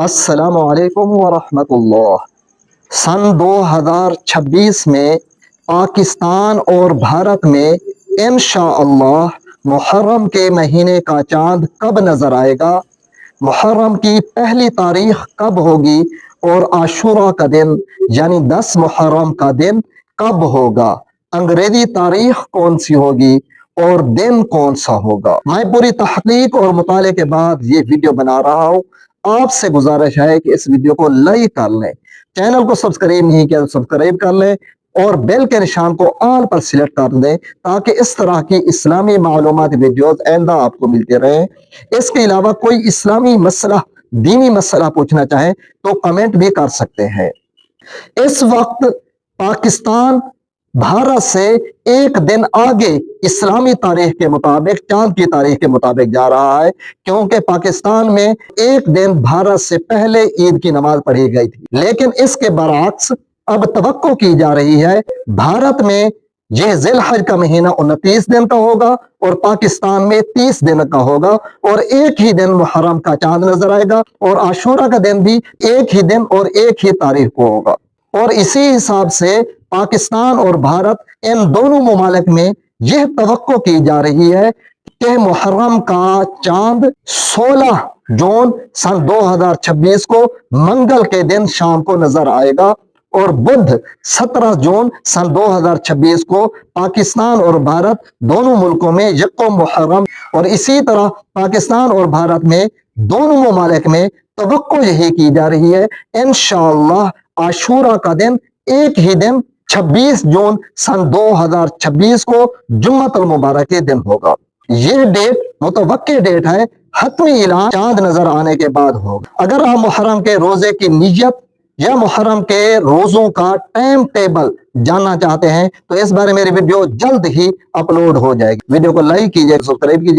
अस्सलामु अलैकुम वरहमतुल्लाह। सन 2026 में पाकिस्तान और भारत में इंशाअल्लाह मुहर्रम के महीने का चांद कब नजर आएगा, मुहर्रम की पहली तारीख कब होगी और आशूरा का दिन यानी 10 मुहर्रम का दिन कब होगा, अंग्रेजी तारीख कौन सी होगी और दिन कौन सा होगा। मैं पूरी तहकीक और मुताले के बाद ये वीडियो बना रहा हूँ। आपसे गुजारिश है कि इस वीडियो को लाइक कर लें, चैनल को सब्सक्राइब नहीं किया तो सब्सक्राइब कर लें और बेल के निशान को ऑल पर सिलेक्ट कर दें ताकि इस तरह की इस्लामी मालूमाती वीडियोस आइंदा आपको मिलते रहें। इसके अलावा कोई इस्लामी मसला, दीनी मसला पूछना चाहे तो कमेंट भी कर सकते हैं। इस वक्त पाकिस्तान भारत से एक दिन आगे इस्लामी तारीख के मुताबिक, चांद की तारीख के मुताबिक जा रहा है, क्योंकि पाकिस्तान में एक दिन भारत से पहले ईद की नमाज पढ़ी गई थी। लेकिन इसके बरअक्स अब तवक्को की जा रही है भारत में यह जिलहज का महीना 29 दिन का होगा और पाकिस्तान में 30 दिन का होगा और एक ही दिन मुहर्रम का चांद नजर आएगा और आशूरा का दिन भी एक ही दिन और एक ही तारीख को होगा। और इसी हिसाब से पाकिस्तान और भारत इन दोनों ममालिक में यह तवक्को की जा रही है कि मुहर्रम का चांद 16 जून सन 2026 को मंगल के दिन शाम को नजर आएगा और बुध 17 जून सन 2026 को पाकिस्तान और भारत दोनों मुल्कों में यकम मुहर्रम। और इसी तरह पाकिस्तान और भारत में दोनों ममालिक में तवक्को यही की जा रही है इंशाअल्लाह आशूरा का दिन एक ही दिन 26 जून सन 2026 को जुम्मतुल मुबारक के दिन होगा। ये डेट मुतवक्के डेट है, हतमी ऐलान चांद नजर आने के बाद होगा। अगर आप मुहर्रम के रोजे की नियत या मुहर्रम के रोजों का टाइम टेबल जानना चाहते हैं तो इस बारे में मेरी वीडियो जल्द ही अपलोड हो जाएगी। वीडियो को लाइक कीजिए, सब्सक्राइब कीजिए।